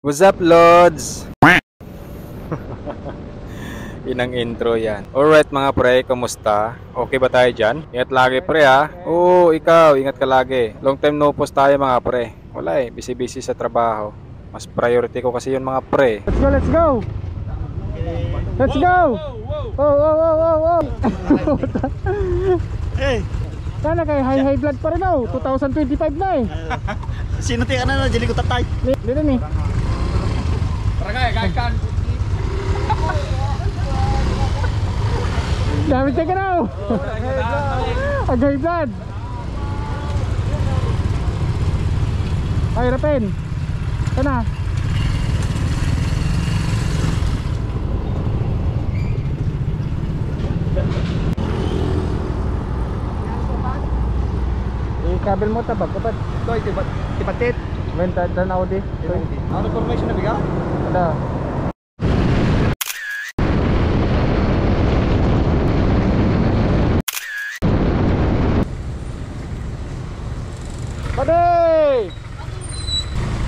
What's up, Lods? Inang intro yan. Alright mga pre, kamusta? Okay ba tayo dyan? Ingat lagi pre ha. Oo, ikaw, ingat ka lagi. Long time no post tayo mga pre. Wala busy-busy sa trabaho. Mas priority ko kasi yun mga pre. Let's go, let's go! Let's go! Oh. Hey, Sana kay high blood pa rin daw. 2025 na eh. sino tayo na jeli ko tatay? Dito ni. Barangay, gagkan. Damage ka daw. High blood. Ay, Rapen. Sana. Kabel mo tabag kapat. Toy, tipatit. Benta dan Audi. Ano formation na biga? Ada. Pade!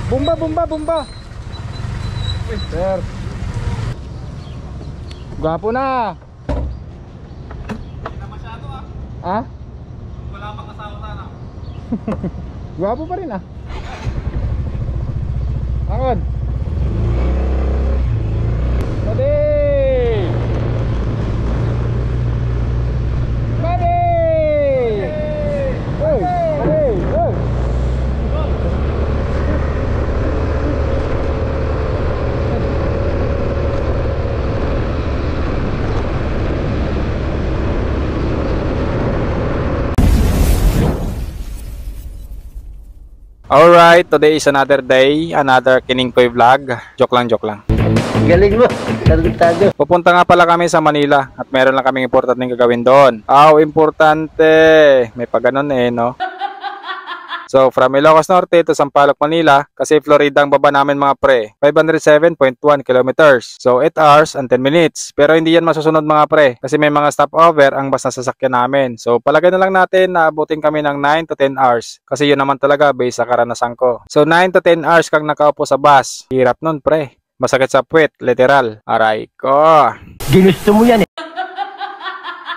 Bomba. Sir. Gwapo na. Hindi na masyado ah. Ah? Wala pang kasama sana. Gwapo pa rin ah. Angod. Pade! Pade! Oy, pade! Alright, today is another day, another Kiningkoy vlog. Joke lang. Galing mo, targetado. Pupunta nga pala kami sa Manila at meron lang kaming importanteng gagawin doon. Importante. May pa ganun no? So, from Ilocos Norte to Sampaloc, Manila, kasi Florida ang baba namin mga pre. 507.1 kilometers. So, 8 hours and 10 minutes. Pero hindi yan masusunod mga pre, kasi may mga stopover ang bus na sasakyan namin. So, palagay na lang natin na abutin kami ng 9 to 10 hours. Kasi yun naman talaga based sa karanasan ko. So, 9 to 10 hours kang nakaupo sa bus. Hirap nun pre. Masakit sa puwet, literal. Aray ko. Ginusto mo yan eh.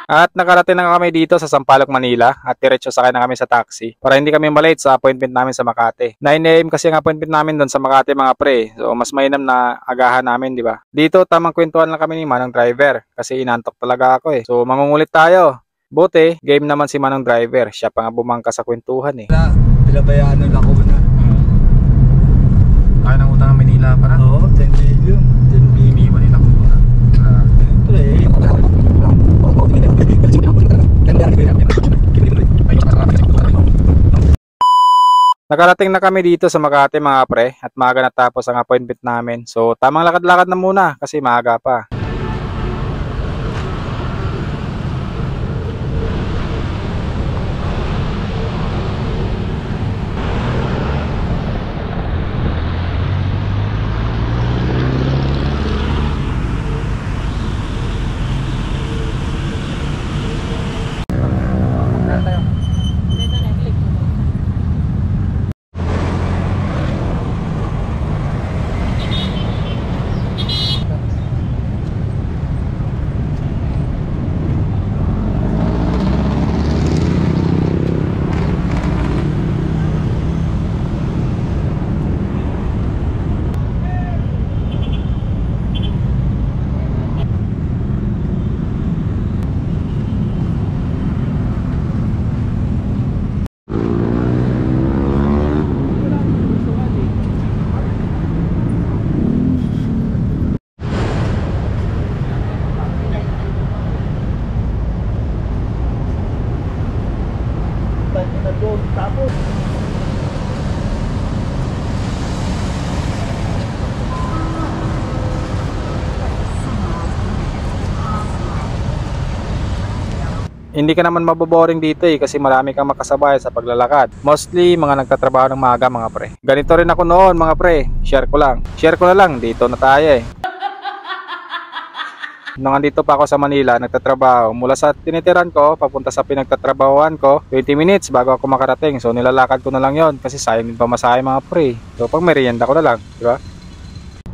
At nakarating na kami dito sa Sampaloc, Manila at diretso sakay na kami sa taxi para hindi kami malate sa appointment namin sa Makati. 9 AM kasi ang appointment namin doon sa Makati mga pre. So mas mainam na agahan namin, di ba? Dito tamang kwentuhan lang kami ni Manong Driver kasi inantok talaga ako eh. So mangungulit tayo. Buti, game naman si Manong Driver. Siya pa nga bumangka sa kwentuhan eh. Pinabayaan ng Lacuna. Kaya ng utang ng Manila para? Oo, 10 million. 10 million. Manila ko muna. Siyempre. Nakarating na kami dito sa Makati mga pre at maaga natapos ang appointment namin. So tamang lakad-lakad na muna kasi maaga pa. Tapos. Hindi ka naman maboboring dito kasi marami kang makasabay sa paglalakad. Mostly mga nagtatrabaho ng maaga mga pre. Ganito rin ako noon mga pre. Share ko na lang, dito na tayo eh. Nung andito pa ako sa Manila, nagtatrabaho. Mula sa tinitiran ko, papunta sa pinagtatrabahoan ko, 20 minutes bago ako makarating. So nilalakad ko na lang yon kasi sayang din pamasahe mga pre. So pag merienda ko na lang, di ba?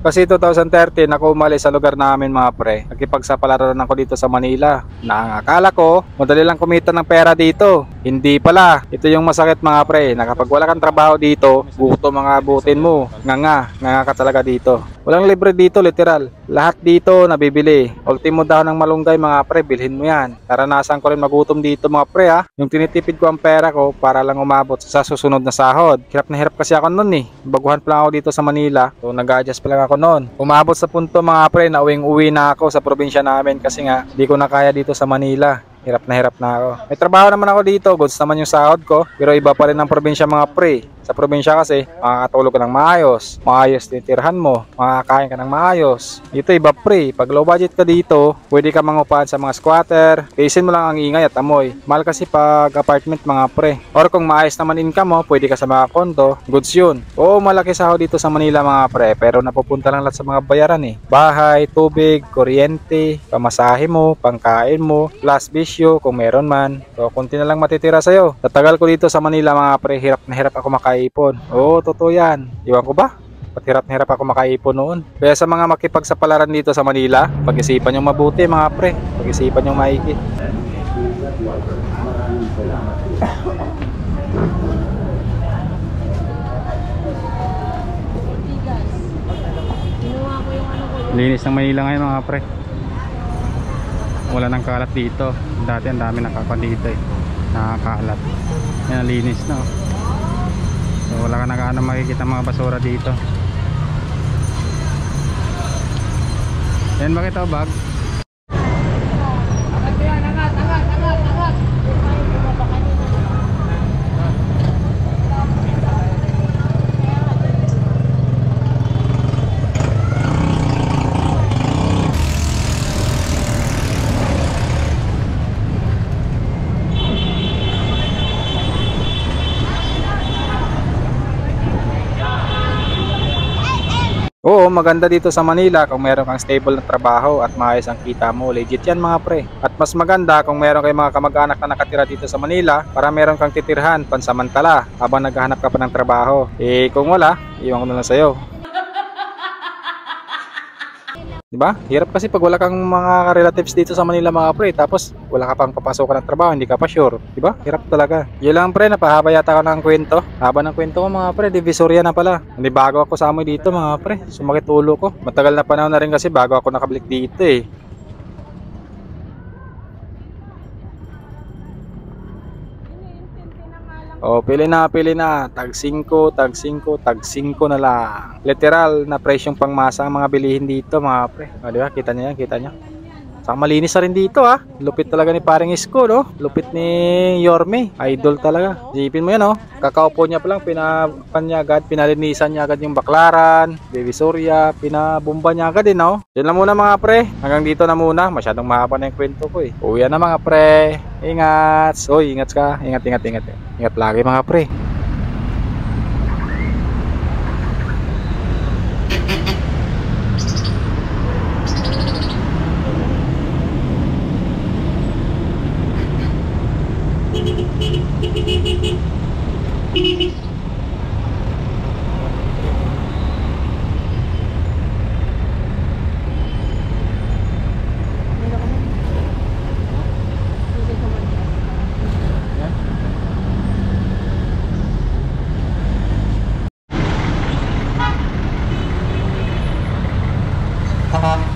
Kasi 2013 ako umalis sa lugar namin mga pre. Nakipagsapalaran ako dito sa Manila. Na akala ko, madali lang kumita ng pera dito. Hindi pala. Ito yung masakit mga pre. Na kapag wala kang trabaho dito, gusto mga abutin mo. Nga ka talaga dito. Walang libre dito, literal. Lahat dito nabibili. Ultimo daw ng malunggay mga pre, bilhin mo yan. Naranasan ko rin magutom dito mga pre ha. Yung tinitipid ko ang pera ko para lang umabot sa susunod na sahod. Hirap na hirap kasi ako nun eh. Baguhan pa lang ako dito sa Manila. So nag-adjust pa lang ako noon. Umabot sa punto mga pre na uwi na ako sa probinsya namin kasi nga di ko na kaya dito sa Manila. Hirap na ako. May trabaho naman ako dito, goods naman yung sahod ko. Pero iba pa rin ang probinsya mga pre. Sa probinsya kasi, makakatulog ka ng maayos. Maayos titirhan mo. Makakain ka ng maayos. Dito iba pre. Pag low budget ka dito, pwede ka mangupahan sa mga squatter. Kaisin mo lang ang ingay at amoy. Mahal kasi pag apartment mga pre. Or kung maayos naman income mo, pwede ka sa mga kondo. Goods yun. Oo, malaki sahod dito sa Manila mga pre. Pero napupunta lang lahat sa mga bayaran eh. Bahay, tubig, kuryente, pamasahe mo, pangkain mo, plus bisyo kung meron man. So, kunti na lang matitira sa'yo. Sa tagal ko dito sa Manila mga pre, hirap na hirap ako makaipon. Oo, totoo yan. Iwan ko ba? Hirap na hirap ako makaipon noon. Kaya sa mga makipagsapalaran dito sa Manila, pag-isipan nyo mabuti mga pre. Pag-isipan nyo maigi. Linis ng Manila ngayon mga pre. Wala nang kalat dito. Dati ang dami nakakon dito eh. Nakakalat. Yan, linis na oh. So wala ka na makikita mga basura dito. Yan, bakit ito bag? Oo, maganda dito sa Manila kung meron kang stable na trabaho at maayos ang kita mo. Legit yan mga pre. At mas maganda kung meron kayong mga kamag-anak na nakatira dito sa Manila para meron kang titirhan pansamantala habang naghahanap ka pa ng trabaho. Eh kung wala, iwan ko na lang sa'yo. Diba? Hirap kasi pag wala kang mga relatives dito sa Manila mga pre, tapos wala ka pang papasokan ng trabaho, hindi ka pa sure. Diba? Hirap talaga. Yun lang pre, napahaba yata ako ng kwento. Haba ng kwento ko mga pre, Divisoria na pala. Hindi bago ako sa amoy dito mga pre, sumakit ulo ko. Matagal na panahon na rin kasi bago ako nakabalik dito eh. Oh, pili na. Tag 5 na lang. Literal na presyong pangmasa ang mga bilihin dito, mga pre. O, di ba? Kita niyo yan, kita niyo. Saka malinis na rin dito, ah. Lupit talaga ni paring Isko, no? Lupit ni Yorme. Idol talaga. Isipin mo yan, oh. Kakaupo niya pa lang, pinalinisan niya agad yung baklaran, Divisoria, pinabumba niya agad din, no? Yan lang muna mga pre. Hanggang dito na muna. Masyadong mahaba na yung kwento ko, eh. Uwi na mga pre. Ingat. Oy, ingat ka. Ingat. Ingat lagi mga pre. Ha?